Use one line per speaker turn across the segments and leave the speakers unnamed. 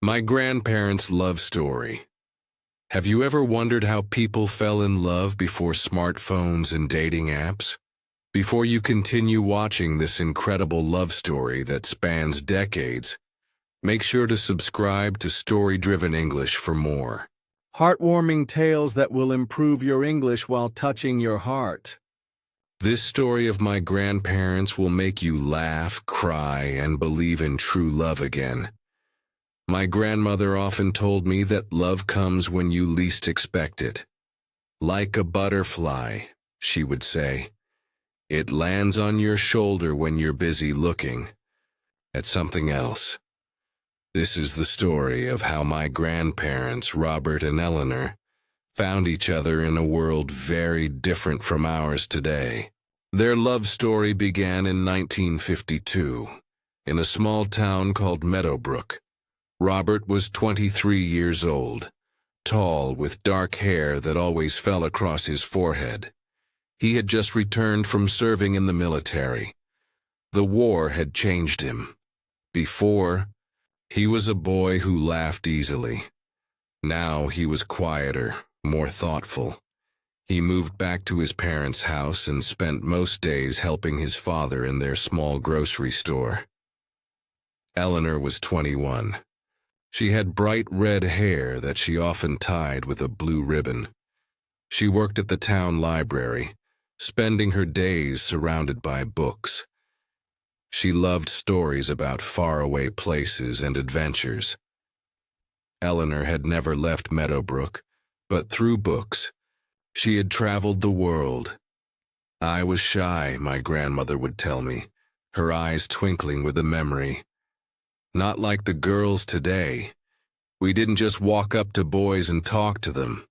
My grandparents' love story. Have you ever wondered how people fell in love before smartphones and dating apps? Before you continue watching this incredible love story that spans decades, make sure to subscribe to Story-Driven English for more heartwarming tales that will improve your English while touching your heart. This story of my grandparents will make you laugh, cry, and believe in true love again. My grandmother often told me that love comes when you least expect it. Like a butterfly, she would say. It lands on your shoulder when you're busy looking at something else. This is the story of how my grandparents, Robert and Eleanor, found each other in a world very different from ours today. Their love story began in 1952, in a small town called Meadowbrook. Robert was 23 years old, tall with dark hair that always fell across his forehead. He had just returned from serving in the military. The war had changed him. Before, he was a boy who laughed easily. Now he was quieter, more thoughtful. He moved back to his parents' house and spent most days helping his father in their small grocery store. Eleanor was 21. She had bright red hair that she often tied with a blue ribbon. She worked at the town library, spending her days surrounded by books. She loved stories about faraway places and adventures. Eleanor had never left Meadowbrook, but through books, she had traveled the world. I was shy, my grandmother would tell me, her eyes twinkling with a memory. Not like the girls today. We didn't just walk up to boys and talk to them.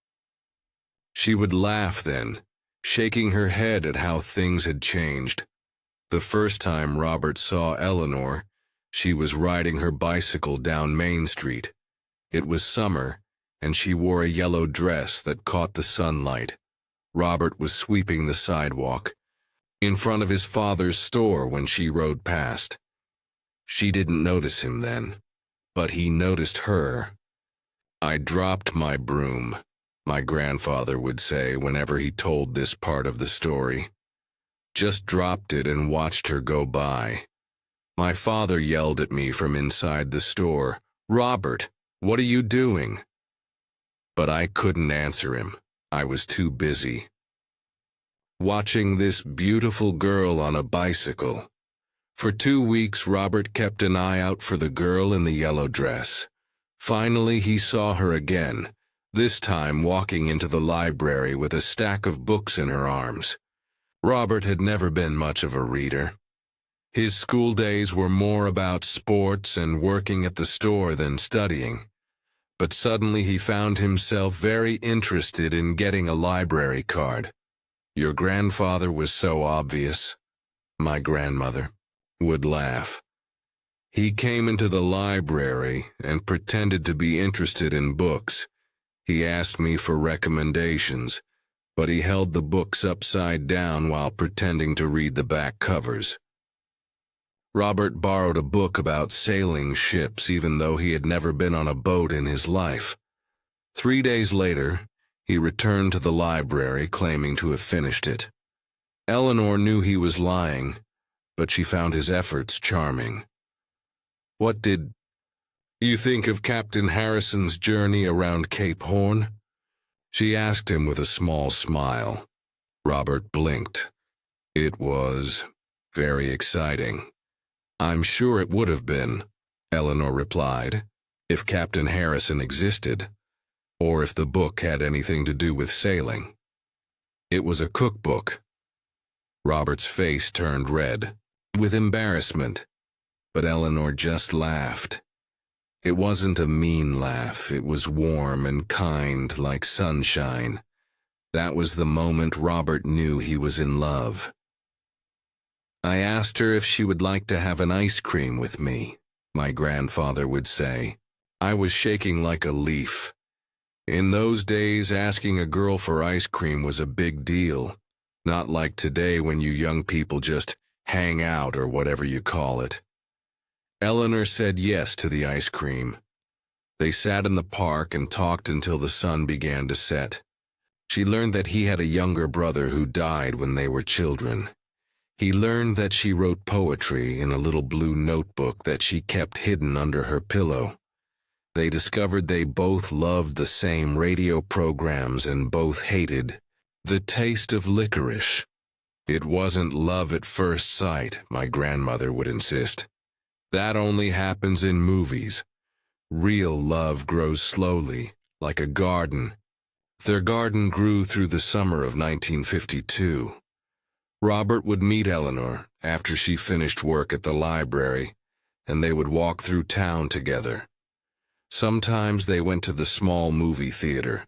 She would laugh then, shaking her head at how things had changed. The first time Robert saw Eleanor, she was riding her bicycle down Main Street. It was summer, and she wore a yellow dress that caught the sunlight. Robert was sweeping the sidewalk, in front of his father's store when she rode past. She didn't notice him then, but he noticed her. I dropped my broom, my grandfather would say whenever he told this part of the story. Just dropped it and watched her go by. My father yelled at me from inside the store, "Robert, what are you doing?" But I couldn't answer him. I was too busy watching this beautiful girl on a bicycle. For 2 weeks, Robert kept an eye out for the girl in the yellow dress. Finally, he saw her again, this time walking into the library with a stack of books in her arms. Robert had never been much of a reader. His school days were more about sports and working at the store than studying. But suddenly he found himself very interested in getting a library card. "Your grandfather was so obvious," my grandmother would laugh. He came into the library and pretended to be interested in books. He asked me for recommendations, but he held the books upside down while pretending to read the back covers. Robert borrowed a book about sailing ships even though he had never been on a boat in his life. 3 days later, he returned to the library claiming to have finished it. Eleanor knew he was lying, but she found his efforts charming. "What did you think of Captain Harrison's journey around Cape Horn?" she asked him with a small smile. Robert blinked. "It was very exciting." "I'm sure it would have been," Eleanor replied, "if Captain Harrison existed, or if the book had anything to do with sailing." "It was a cookbook." Robert's face turned red, with embarrassment, but Eleanor just laughed. It wasn't a mean laugh, it was warm and kind like sunshine. That was the moment Robert knew he was in love. "I asked her if she would like to have an ice cream with me," my grandfather would say. I was shaking like a leaf. In those days, asking a girl for ice cream was a big deal, not like today when you young people just hang out or whatever you call it. Eleanor said yes to the ice cream. They sat in the park and talked until the sun began to set. She learned that he had a younger brother who died when they were children. He learned that she wrote poetry in a little blue notebook that she kept hidden under her pillow. They discovered they both loved the same radio programs and both hated the taste of licorice. It wasn't love at first sight, my grandmother would insist. That only happens in movies. Real love grows slowly, like a garden. Their garden grew through the summer of 1952. Robert would meet Eleanor after she finished work at the library, and they would walk through town together. Sometimes they went to the small movie theater,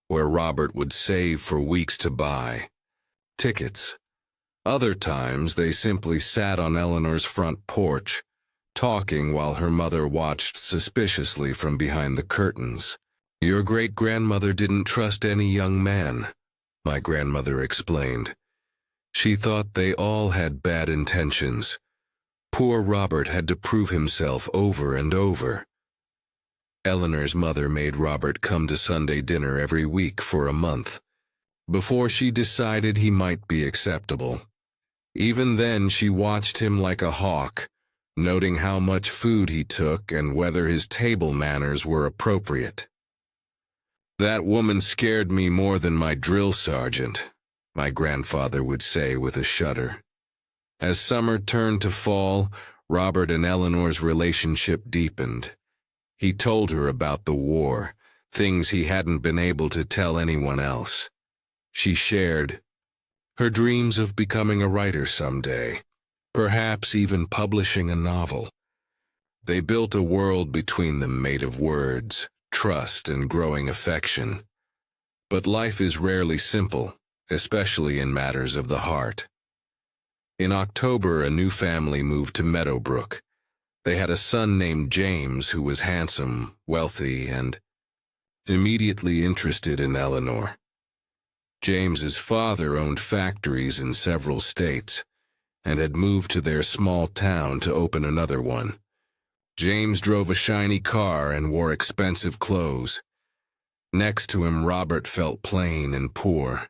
where Robert would save for weeks to buy tickets. Other times they simply sat on Eleanor's front porch, talking while her mother watched suspiciously from behind the curtains. Your great-grandmother didn't trust any young man, my grandmother explained. She thought they all had bad intentions. Poor Robert had to prove himself over and over. Eleanor's mother made Robert come to Sunday dinner every week for a month, before she decided he might be acceptable. Even then she watched him like a hawk, noting how much food he took and whether his table manners were appropriate. That woman scared me more than my drill sergeant, my grandfather would say with a shudder. As summer turned to fall, Robert and Eleanor's relationship deepened. He told her about the war, things he hadn't been able to tell anyone else. She shared her dreams of becoming a writer someday, perhaps even publishing a novel. They built a world between them made of words, trust, and growing affection. But life is rarely simple, especially in matters of the heart. In October, a new family moved to Meadowbrook. They had a son named James who was handsome, wealthy, and immediately interested in Eleanor. James's father owned factories in several states and had moved to their small town to open another one. James drove a shiny car and wore expensive clothes. Next to him, Robert felt plain and poor.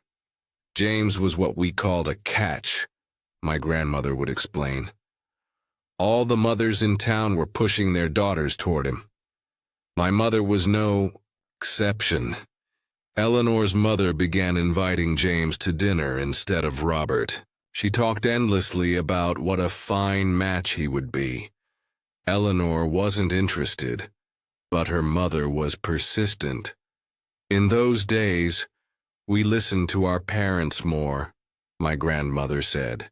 James was what we called a catch, my grandmother would explain. All the mothers in town were pushing their daughters toward him. My mother was no exception. Eleanor's mother began inviting James to dinner instead of Robert. She talked endlessly about what a fine match he would be. Eleanor wasn't interested, but her mother was persistent. In those days, we listened to our parents more, my grandmother said.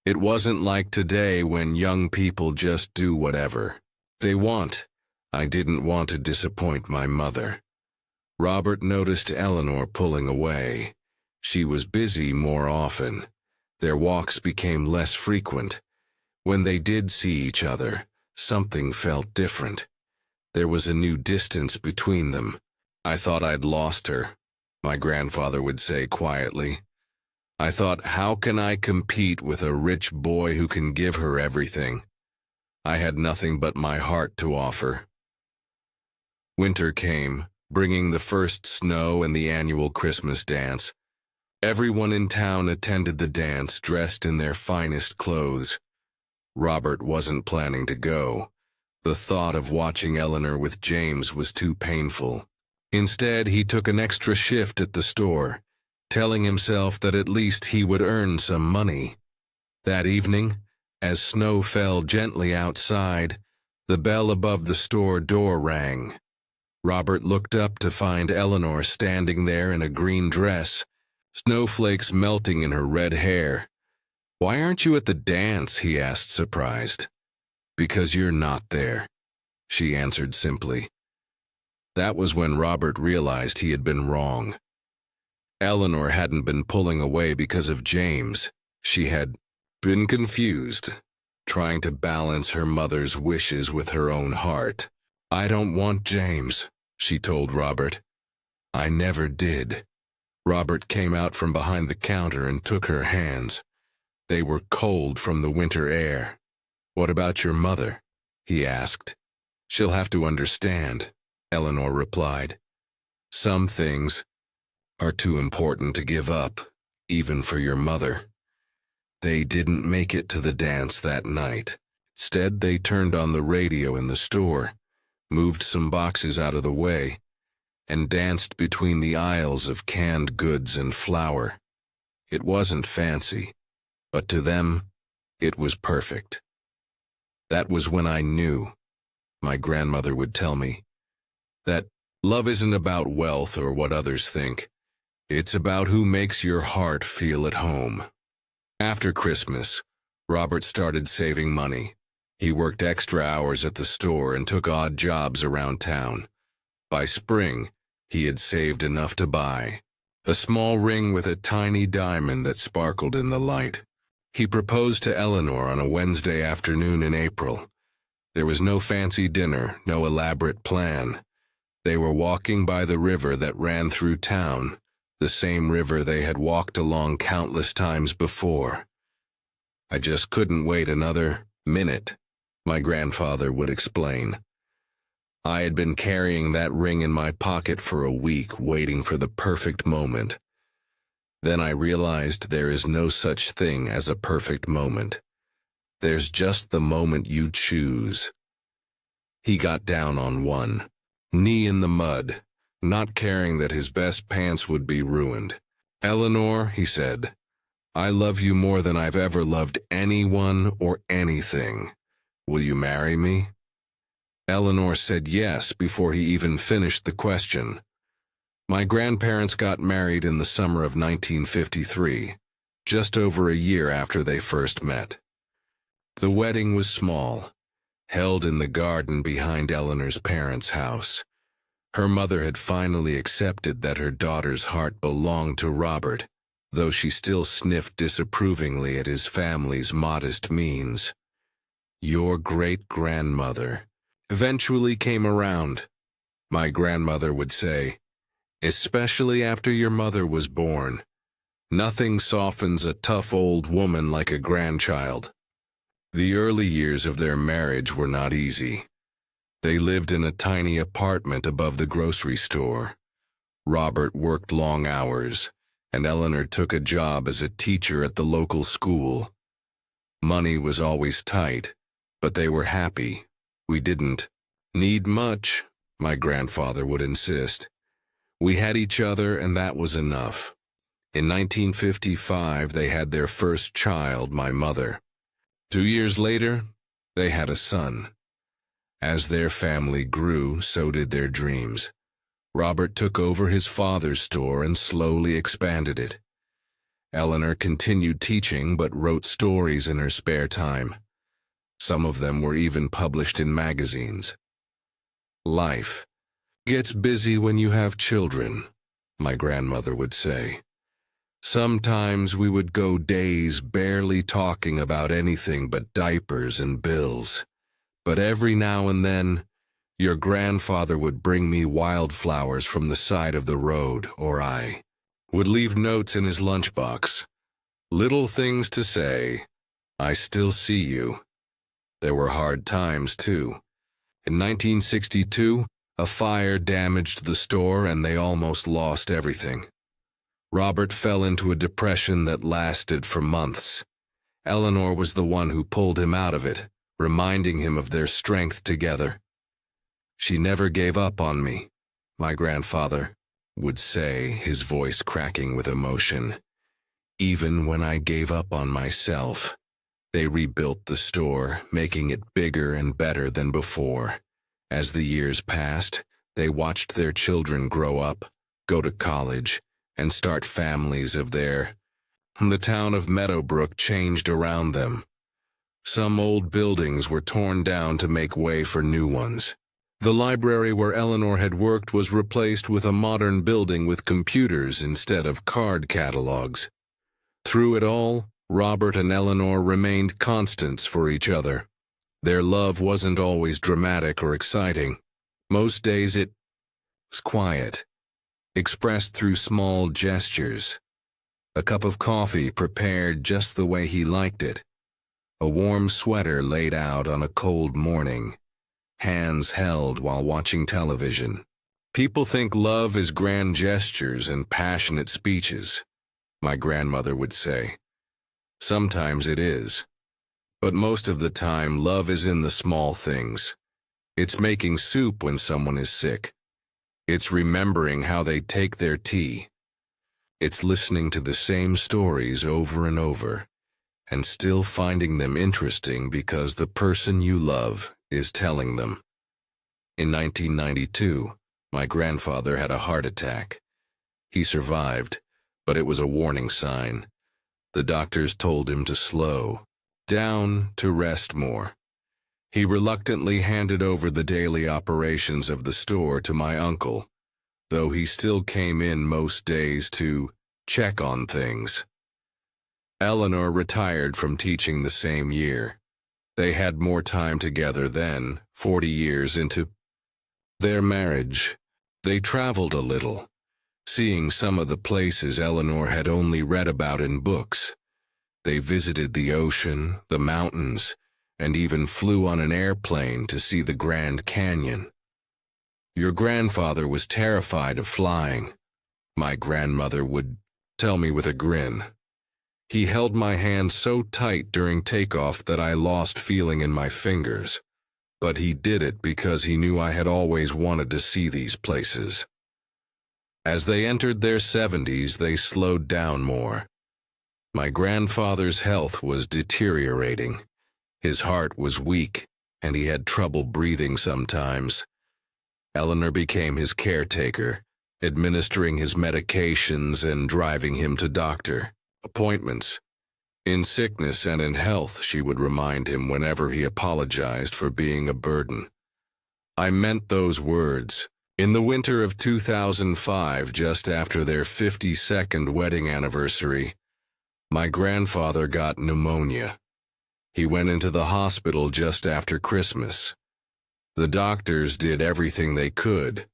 It wasn't like today when young people just do whatever they want. I didn't want to disappoint my mother. Robert noticed Eleanor pulling away. She was busy more often. Their walks became less frequent. When they did see each other, something felt different. There was a new distance between them. I thought I'd lost her, my grandfather would say quietly. I thought, how can I compete with a rich boy who can give her everything? I had nothing but my heart to offer. Winter came, bringing the first snow and the annual Christmas dance. Everyone in town attended the dance dressed in their finest clothes. Robert wasn't planning to go. The thought of watching Eleanor with James was too painful. Instead, he took an extra shift at the store, telling himself that at least he would earn some money. That evening, as snow fell gently outside, the bell above the store door rang. Robert looked up to find Eleanor standing there in a green dress, snowflakes melting in her red hair. Why aren't you at the dance? He asked, surprised. Because you're not there, she answered simply. That was when Robert realized he had been wrong. Eleanor hadn't been pulling away because of James. She had been confused, trying to balance her mother's wishes with her own heart. I don't want James, she told Robert. I never did. Robert came out from behind the counter and took her hands. They were cold from the winter air. What about your mother? He asked. She'll have to understand. Eleanor replied. Some things are too important to give up, even for your mother. They didn't make it to the dance that night. Instead, they turned on the radio in the store, moved some boxes out of the way, and danced between the aisles of canned goods and flour. It wasn't fancy, but to them, it was perfect. That was when I knew, my grandmother would tell me, that love isn't about wealth or what others think. It's about who makes your heart feel at home. After Christmas, Robert started saving money. He worked extra hours at the store and took odd jobs around town. By spring, he had saved enough to buy a small ring with a tiny diamond that sparkled in the light. He proposed to Eleanor on a Wednesday afternoon in April. There was no fancy dinner, no elaborate plan. They were walking by the river that ran through town, the same river they had walked along countless times before. I just couldn't wait another minute, my grandfather would explain. I had been carrying that ring in my pocket for a week, waiting for the perfect moment. Then I realized there is no such thing as a perfect moment. There's just the moment you choose. He got down on one knee in the mud, not caring that his best pants would be ruined. Eleanor, he said, I love you more than I've ever loved anyone or anything. Will you marry me? Eleanor said yes before he even finished the question. My grandparents got married in the summer of 1953, just over a year after they first met. The wedding was small, held in the garden behind Eleanor's parents' house. Her mother had finally accepted that her daughter's heart belonged to Robert, though she still sniffed disapprovingly at his family's modest means. Your great-grandmother eventually came around, my grandmother would say, especially after your mother was born. Nothing softens a tough old woman like a grandchild. The early years of their marriage were not easy. They lived in a tiny apartment above the grocery store. Robert worked long hours, and Eleanor took a job as a teacher at the local school. Money was always tight, but they were happy. We didn't need much, my grandfather would insist. We had each other, and that was enough. In 1955, they had their first child, my mother. 2 years later, they had a son. As their family grew, so did their dreams. Robert took over his father's store and slowly expanded it. Eleanor continued teaching but wrote stories in her spare time. Some of them were even published in magazines. Life gets busy when you have children, my grandmother would say. Sometimes we would go days barely talking about anything but diapers and bills. But every now and then, your grandfather would bring me wildflowers from the side of the road, or I would leave notes in his lunchbox. Little things to say, I still see you. There were hard times, too. In 1962, a fire damaged the store and they almost lost everything. Robert fell into a depression that lasted for months. Eleanor was the one who pulled him out of it, reminding him of their strength together. She never gave up on me, my grandfather would say, his voice cracking with emotion. Even when I gave up on myself, they rebuilt the store, making it bigger and better than before. As the years passed, they watched their children grow up, go to college, and start families of their. The town of Meadowbrook changed around them. Some old buildings were torn down to make way for new ones. The library where Eleanor had worked was replaced with a modern building with computers instead of card catalogs. Through it all, Robert and Eleanor remained constants for each other. Their love wasn't always dramatic or exciting. Most days it was quiet, expressed through small gestures. A cup of coffee prepared just the way he liked it. A warm sweater laid out on a cold morning. hands held while watching television. People think love is grand gestures and passionate speeches, my grandmother would say. Sometimes it is. But most of the time, love is in the small things. It's making soup when someone is sick. It's remembering how they take their tea. It's listening to the same stories over and over, and still finding them interesting because the person you love is telling them. In 1992, my grandfather had a heart attack. He survived, but it was a warning sign. The doctors told him to slow down, to rest more. He reluctantly handed over the daily operations of the store to my uncle, though he still came in most days to check on things. Eleanor retired from teaching the same year. They had more time together then, 40 years into their marriage. They traveled a little, seeing some of the places Eleanor had only read about in books. They visited the ocean, the mountains, and even flew on an airplane to see the Grand Canyon. Your grandfather was terrified of flying, my grandmother would tell me with a grin. He held my hand so tight during takeoff that I lost feeling in my fingers, but he did it because he knew I had always wanted to see these places. As they entered their 70s, they slowed down more. My grandfather's health was deteriorating. His heart was weak, and he had trouble breathing sometimes. Eleanor became his caretaker, administering his medications and driving him to doctor appointments. In sickness and in health, she would remind him whenever he apologized for being a burden. I meant those words. In the winter of 2005, just after their 52nd wedding anniversary, my grandfather got pneumonia. He went into the hospital just after Christmas. The doctors did everything they could,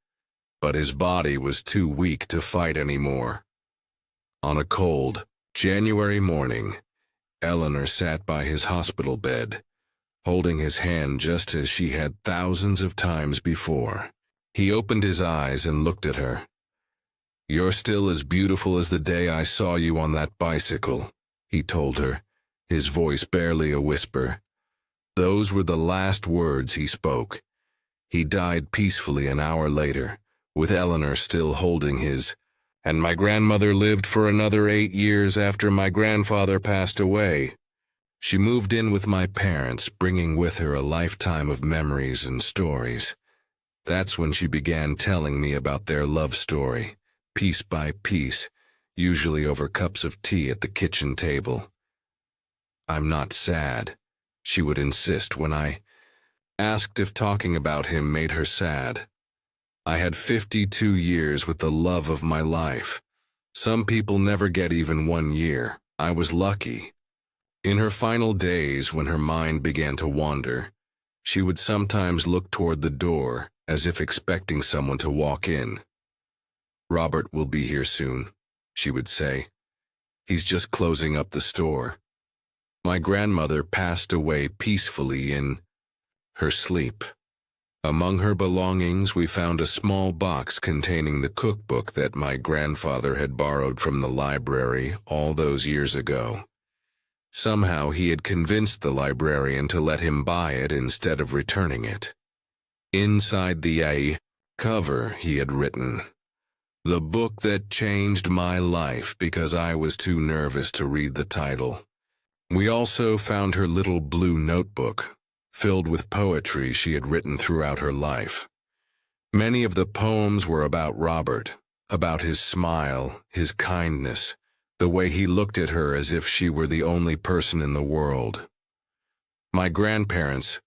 but his body was too weak to fight anymore. On a cold, January morning, Eleanor sat by his hospital bed, holding his hand just as she had thousands of times before. He opened his eyes and looked at her. "You're still as beautiful as the day I saw you on that bicycle," he told her, his voice barely a whisper. Those were the last words he spoke. He died peacefully an hour later, with Eleanor still holding his, and my grandmother lived for another 8 years after my grandfather passed away. She moved in with my parents, bringing with her a lifetime of memories and stories. That's when she began telling me about their love story, piece by piece, usually over cups of tea at the kitchen table. "I'm not sad," she would insist when I asked if talking about him made her sad. I had 52 years with the love of my life. Some people never get even 1 year. I was lucky. In her final days, when her mind began to wander, she would sometimes look toward the door, as if expecting someone to walk in. "Robert will be here soon," she would say. "He's just closing up the store." My grandmother passed away peacefully in her sleep. Among her belongings, we found a small box containing the cookbook that my grandfather had borrowed from the library all those years ago. Somehow he had convinced the librarian to let him buy it instead of returning it. Inside the cover, he had written, "The book that changed my life," because I was too nervous to read the title. We also found her little blue notebook, filled with poetry she had written throughout her life. Many of the poems were about Robert, about his smile, his kindness, the way he looked at her as if she were the only person in the world. My grandparents,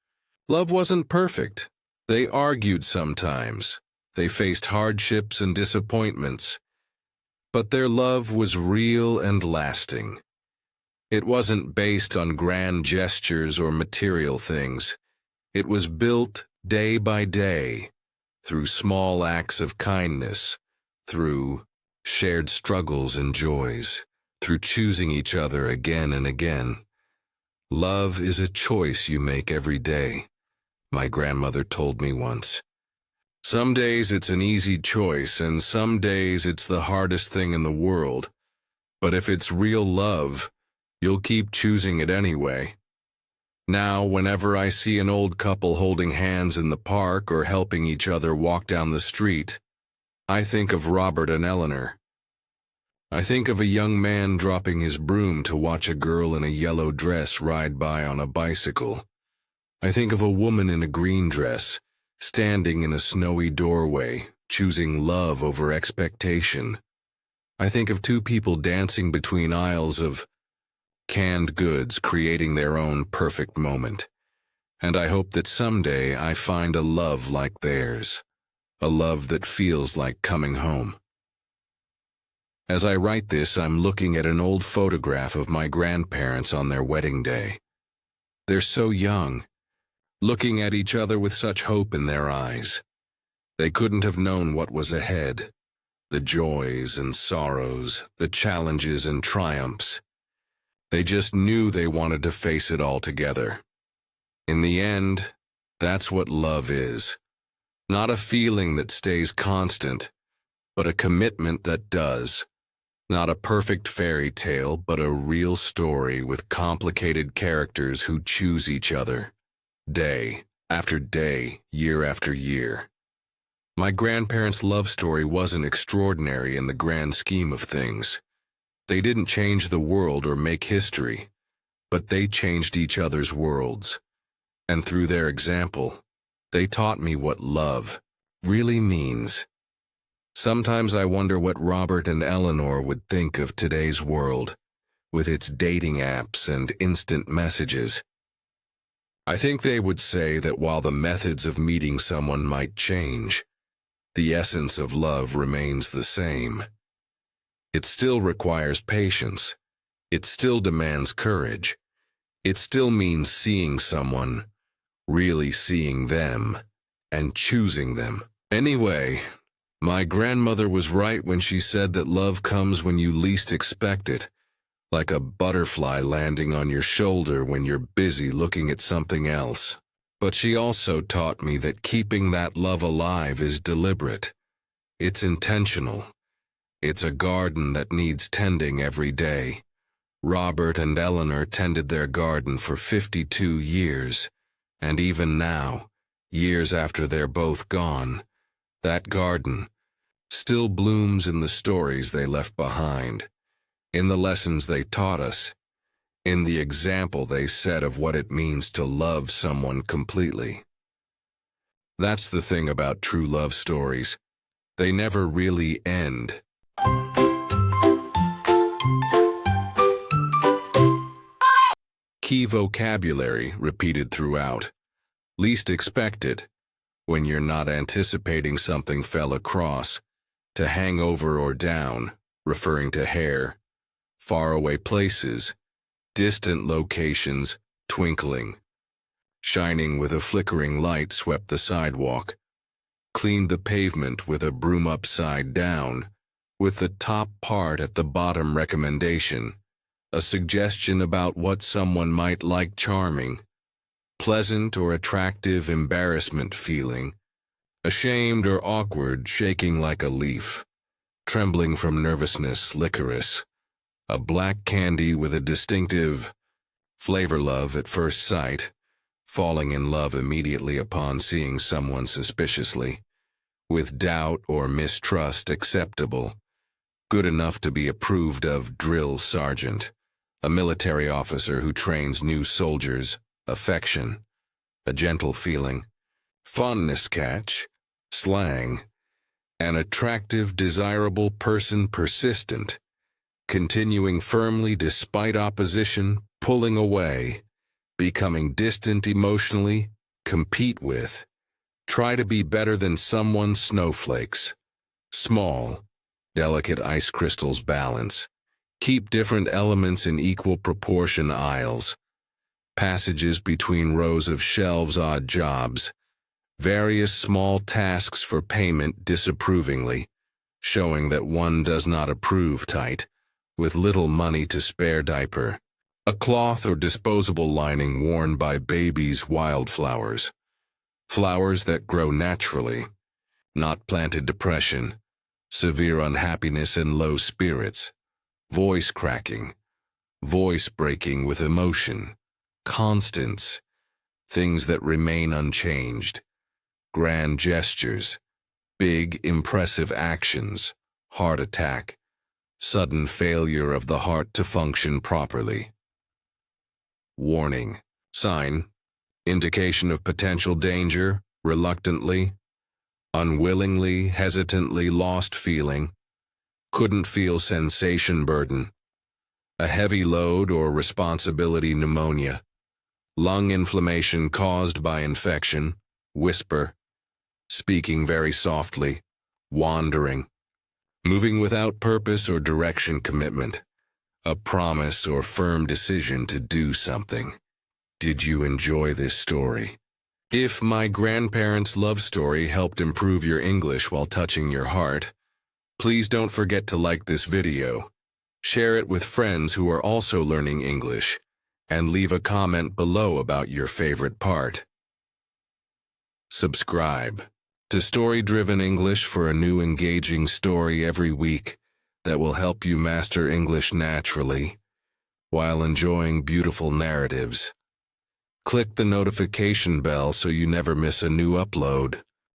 love wasn't perfect. They argued sometimes. They faced hardships and disappointments. But their love was real and lasting. It wasn't based on grand gestures or material things. It was built day by day, through small acts of kindness, through shared struggles and joys, through choosing each other again and again. Love is a choice you make every day, my grandmother told me once. Some days it's an easy choice, and some days it's the hardest thing in the world. But if it's real love, you'll keep choosing it anyway. Now, whenever I see an old couple holding hands in the park or helping each other walk down the street, I think of Robert and Eleanor. I think of a young man dropping his broom to watch a girl in a yellow dress ride by on a bicycle. I think of a woman in a green dress, standing in a snowy doorway, choosing love over expectation. I think of two people dancing between aisles of canned goods, creating their own perfect moment. And I hope that someday I find a love like theirs, a love that feels like coming home. As I write this, I'm looking at an old photograph of my grandparents on their wedding day. They're so young, looking at each other with such hope in their eyes. They couldn't have known what was ahead, the joys and sorrows, the challenges and triumphs. They just knew they wanted to face it all together. In the end, that's what love is. Not a feeling that stays constant, but a commitment that does. Not a perfect fairy tale, but a real story with complicated characters who choose each other, day after day, year after year. My grandparents' love story wasn't extraordinary in the grand scheme of things. They didn't change the world or make history, but they changed each other's worlds. And through their example, they taught me what love really means. Sometimes I wonder what Robert and Eleanor would think of today's world, with its dating apps and instant messages. I think they would say that while the methods of meeting someone might change, the essence of love remains the same. It still requires patience. It still demands courage. It still means seeing someone, really seeing them, and choosing them. Anyway, my grandmother was right when she said that love comes when you least expect it, like a butterfly landing on your shoulder when you're busy looking at something else. But she also taught me that keeping that love alive is deliberate. It's intentional. It's a garden that needs tending every day. Robert and Eleanor tended their garden for 52 years, and even now, years after they're both gone, that garden still blooms in the stories they left behind, in the lessons they taught us, in the example they set of what it means to love someone completely. That's the thing about true love stories. They never really end. Key vocabulary repeated throughout. Least expected, when you're not anticipating something fell across. To hang over or down, referring to hair. Faraway places, distant locations, twinkling. Shining with a flickering light swept the sidewalk. Cleaned the pavement with a broom upside down, with the top part at the bottom recommendation. A suggestion about what someone might like charming. Pleasant or attractive embarrassment feeling. Ashamed or awkward, shaking like a leaf. Trembling from nervousness, licorice. A black candy with a distinctive flavor. Love at first sight. Falling in love immediately upon seeing someone suspiciously. With doubt or mistrust acceptable. Good enough to be approved of. Drill sergeant. A military officer who trains new soldiers. Affection. A gentle feeling. Fondness. Catch. Slang. An attractive, desirable person. Persistent. Continuing firmly despite opposition. Pulling away. Becoming distant emotionally. Compete with. Try to be better than someone. Snowflakes. Small. Delicate ice crystals. Balance. Keep different elements in equal proportion. Aisles. Passages between rows of shelves. Odd jobs. Various small tasks for payment. Disapprovingly, showing that one does not approve. Tight, with little money to spare. Diaper. A cloth or disposable lining worn by babies. Wildflowers. Flowers that grow naturally, not planted depression, severe unhappiness and low spirits, voice cracking, voice breaking with emotion, constants, things that remain unchanged, grand gestures, big impressive actions, heart attack, sudden failure of the heart to function properly. Warning, sign, indication of potential danger, reluctantly, unwillingly, hesitantly lost feeling, couldn't feel sensation burden, a heavy load or responsibility pneumonia, lung inflammation caused by infection, whisper, speaking very softly, wandering, moving without purpose or direction commitment, a promise or firm decision to do something. Did you enjoy this story? If my grandparents' love story helped improve your English while touching your heart, please don't forget to like this video, share it with friends who are also learning English, and leave a comment below about your favorite part. Subscribe to Story-Driven English for a new engaging story every week that will help you master English naturally while enjoying beautiful narratives. Click the notification bell so you never miss a new upload.